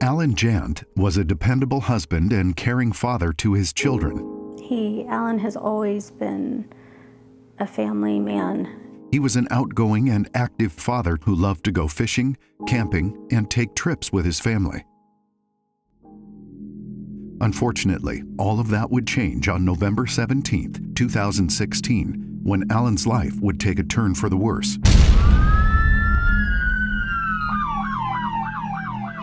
Alan Jant was a dependable husband and caring father to his children. Alan has always been a family man. He was an outgoing and active father who loved to go fishing, camping, and take trips with his family. Unfortunately, all of that would change on November 17, 2016, when Alan's life would take a turn for the worse.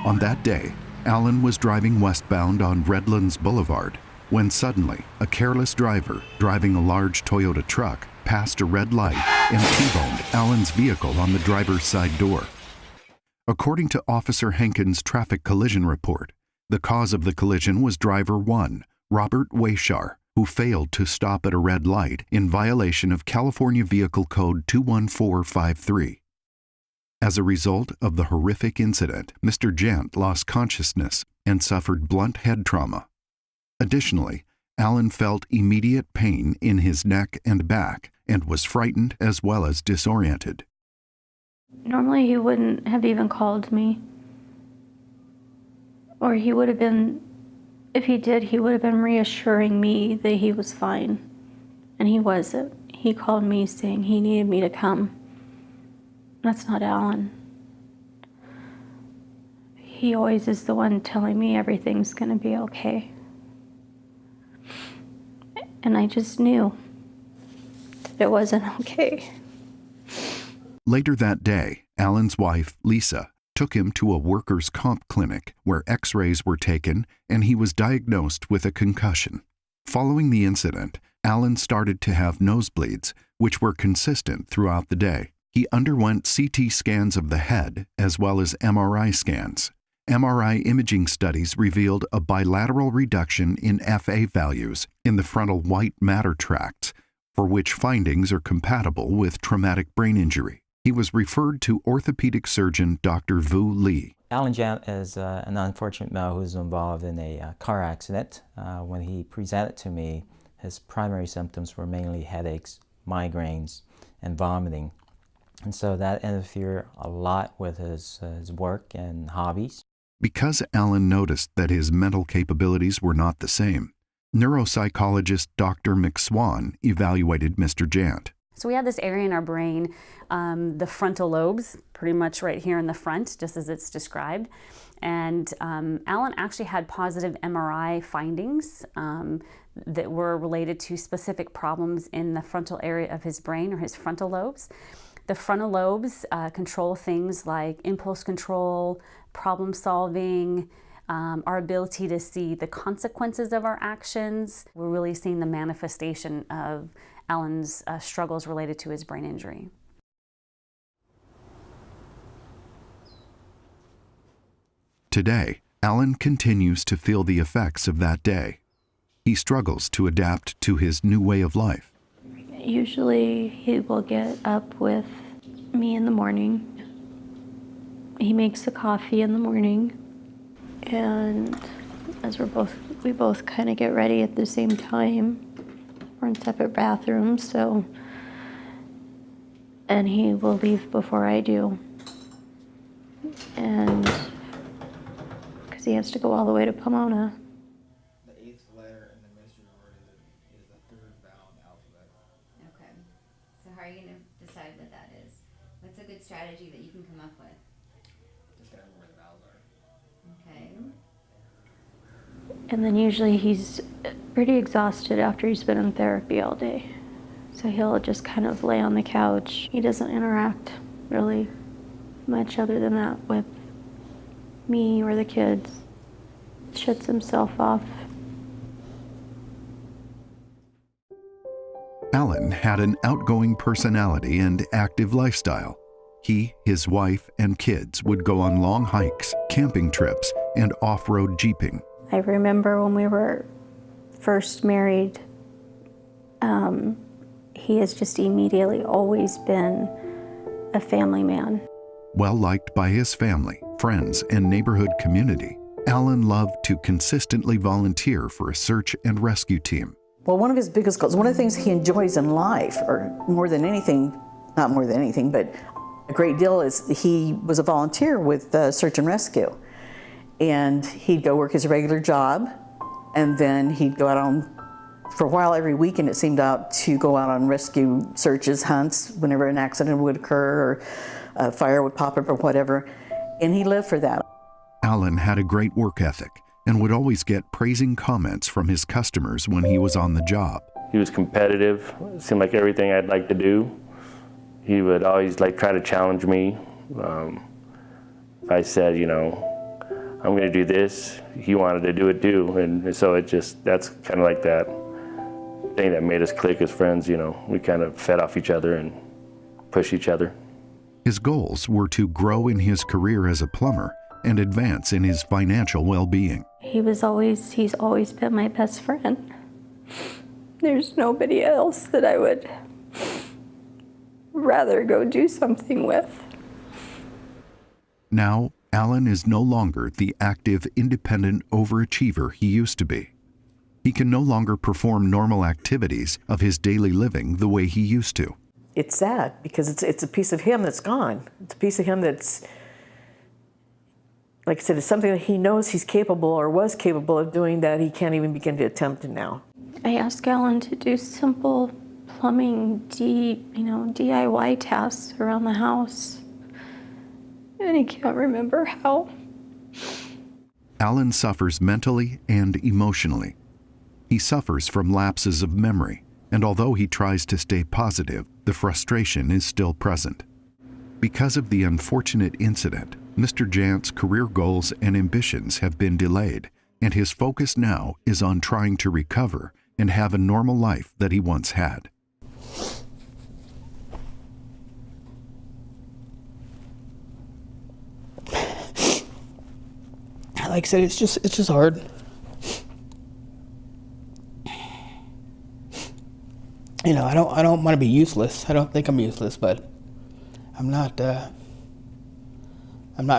On that day, Alan was driving westbound on Redlands Boulevard when suddenly a careless driver driving a large Toyota truck passed a red light and T-boned Alan's vehicle on the driver's side door. According to Officer Hankins' traffic collision report, the cause of the collision was driver 1, Robert Wayshar, who failed to stop at a red light in violation of California Vehicle Code 21453. As a result of the horrific incident, Mr. Jant lost consciousness and suffered blunt head trauma. Additionally, Alan felt immediate pain in his neck and back and was frightened as well as disoriented. Normally he wouldn't have even called me. Or he would have been, if he did, he would have been reassuring me that he was fine. And he wasn't. He called me saying he needed me to come. That's not Alan. He always is the one telling me everything's going to be okay. And I just knew that it wasn't okay. Later that day, Alan's wife, Lisa, took him to a workers' comp clinic where x-rays were taken and he was diagnosed with a concussion. Following the incident, Alan started to have nosebleeds, which were consistent throughout the day. He underwent CT scans of the head as well as MRI scans. MRI imaging studies revealed a bilateral reduction in FA values in the frontal white matter tracts, for which findings are compatible with traumatic brain injury. He was referred to orthopedic surgeon Dr. Vu Lee. Alan Jant is an unfortunate male who was involved in a car accident. When he presented to me, his primary symptoms were mainly headaches, migraines, and vomiting. And so that interfered a lot with his work and hobbies. Because Alan noticed that his mental capabilities were not the same, neuropsychologist Dr. McSwan evaluated Mr. Jant. So we have this area in our brain, the frontal lobes, pretty much right here in the front, just as it's described. And Alan actually had positive MRI findings that were related to specific problems in the frontal area of his brain, or his frontal lobes. The frontal lobes control things like impulse control, problem solving, our ability to see the consequences of our actions. We're really seeing the manifestation of Alan's struggles related to his brain injury. Today, Alan continues to feel the effects of that day. He struggles to adapt to his new way of life. Usually he will get up with me in the morning. He makes the coffee in the morning, and as we both kind of get ready at the same time. We're in separate bathrooms, and he will leave before I do. And because he has to go all the way to Pomona. The 8th letter in the mystery word is the 3rd vowel in the alphabet. Okay. So how are you going to decide what that is? What's a good strategy that you can come up with? Just gotta remember where the vowels are. Okay. And then usually he's pretty exhausted after he's been in therapy all day. So he'll just kind of lay on the couch. He doesn't interact really much other than that with me or the kids. Shuts himself off. Alan had an outgoing personality and active lifestyle. He, his wife, and kids would go on long hikes, camping trips, and off-road jeeping. I remember when we were first married, he has just immediately always been a family man. Well-liked by his family, friends, and neighborhood community, Alan loved to consistently volunteer for a search and rescue team. Well, one of his biggest goals, one of the things he enjoys in life, or more than anything, not more than anything, but a great deal, is he was a volunteer with search and rescue. And he'd go work his regular job, and then he'd go out on, for a while every weekend it seemed out, to go out on rescue searches, hunts, whenever an accident would occur or a fire would pop up or whatever. And he lived for that. Alan had a great work ethic and would always get praising comments from his customers when he was on the job. He was competitive. It seemed like everything I'd like to do, he would always try to challenge me. If I said, I'm going to do this, he wanted to do it too. And so that's kind of like that thing that made us click as friends. We kind of fed off each other and pushed each other. His goals were to grow in his career as a plumber and advance in his financial well-being. He's always been my best friend. There's nobody else that I would rather go do something with. Now, Alan is no longer the active, independent overachiever he used to be. He can no longer perform normal activities of his daily living the way he used to. It's sad because it's a piece of him that's gone. It's a piece of him that's, like I said, it's something that he knows he's capable or was capable of doing that he can't even begin to attempt it now. I asked Alan to do simple plumbing, DIY tasks around the house, and he can't remember how. Alan suffers mentally and emotionally. He suffers from lapses of memory, and although he tries to stay positive, the frustration is still present. Because of the unfortunate incident, Mr. Jant's career goals and ambitions have been delayed, and his focus now is on trying to recover and have a normal life that he once had. Like I said, it's just hard. I don't want to be useless. I don't think I'm useless, but I'm not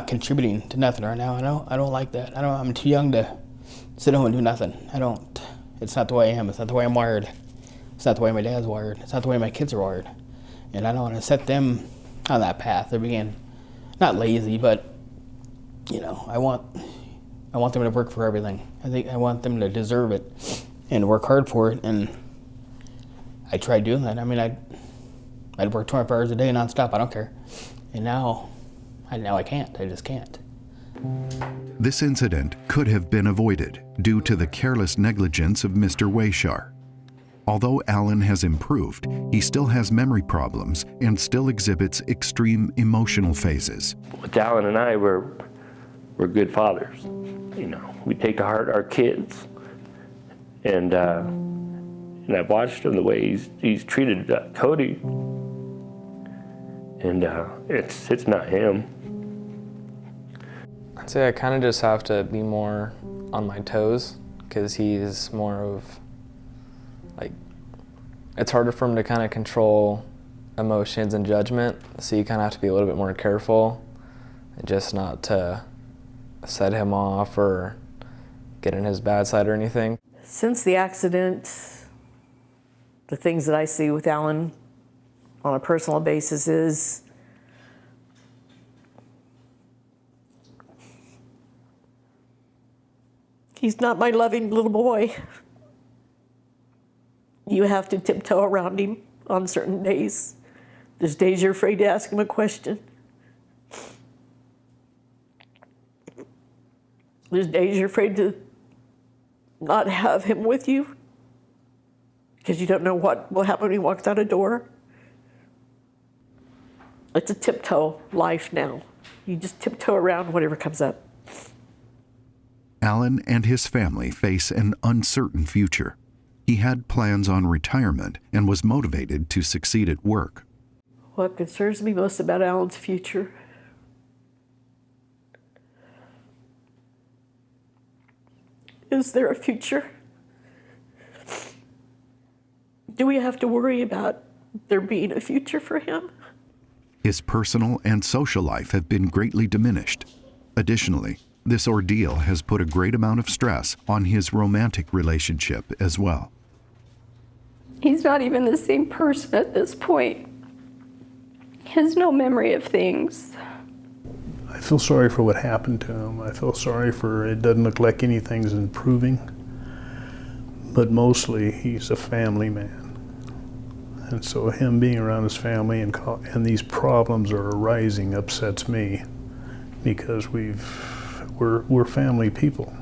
contributing to nothing right now. I don't like that. I'm too young to sit home and do nothing. It's not the way I am. It's not the way I'm wired. It's not the way my dad's wired. It's not the way my kids are wired. And I don't want to set them on that path. They're being not lazy, but I want them to work for everything. I want them to deserve it and work hard for it. And I tried doing that. I'd work 24 hours a day nonstop. I don't care. And now I can't. I just can't. This incident could have been avoided due to the careless negligence of Mr. Wayshar. Although Alan has improved, he still has memory problems and still exhibits extreme emotional phases. With Alan and I, we're good fathers. We take to heart our kids. And I've watched him the way he's treated Cody. And it's not him. I'd say I kind of just have to be more on my toes because he's more of it's harder for him to kind of control emotions and judgment, so you kind of have to be a little bit more careful and just not to set him off or get in his bad side or anything. Since the accident, the things that I see with Alan on a personal basis is he's not my loving little boy. You have to tiptoe around him on certain days. There's days you're afraid to ask him a question. There's days you're afraid to not have him with you because you don't know what will happen when he walks out a door. It's a tiptoe life now. You just tiptoe around whatever comes up. Alan and his family face an uncertain future. He had plans on retirement and was motivated to succeed at work. What concerns me most about Alan's future is there a future? Do we have to worry about there being a future for him? His personal and social life have been greatly diminished. Additionally, this ordeal has put a great amount of stress on his romantic relationship as well. He's not even the same person at this point. He has no memory of things. I feel sorry for what happened to him. I feel sorry for, it doesn't look like anything's improving, but mostly he's a family man. And so him being around his family and these problems are arising upsets me, because we're family people.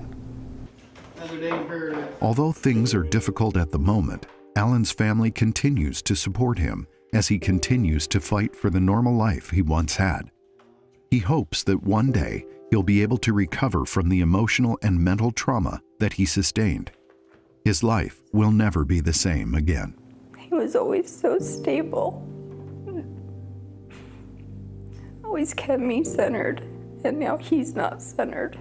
Although things are difficult at the moment, Alan's family continues to support him as he continues to fight for the normal life he once had. He hopes that one day he'll be able to recover from the emotional and mental trauma that he sustained. His life will never be the same again. He was always so stable. Always kept me centered, and now he's not centered.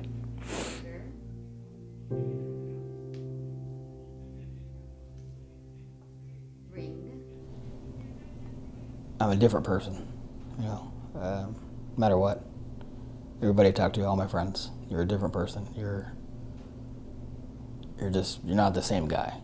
I'm a different person, you know, no matter what. Everybody I talk to, all my friends, you're a different person. You're not the same guy.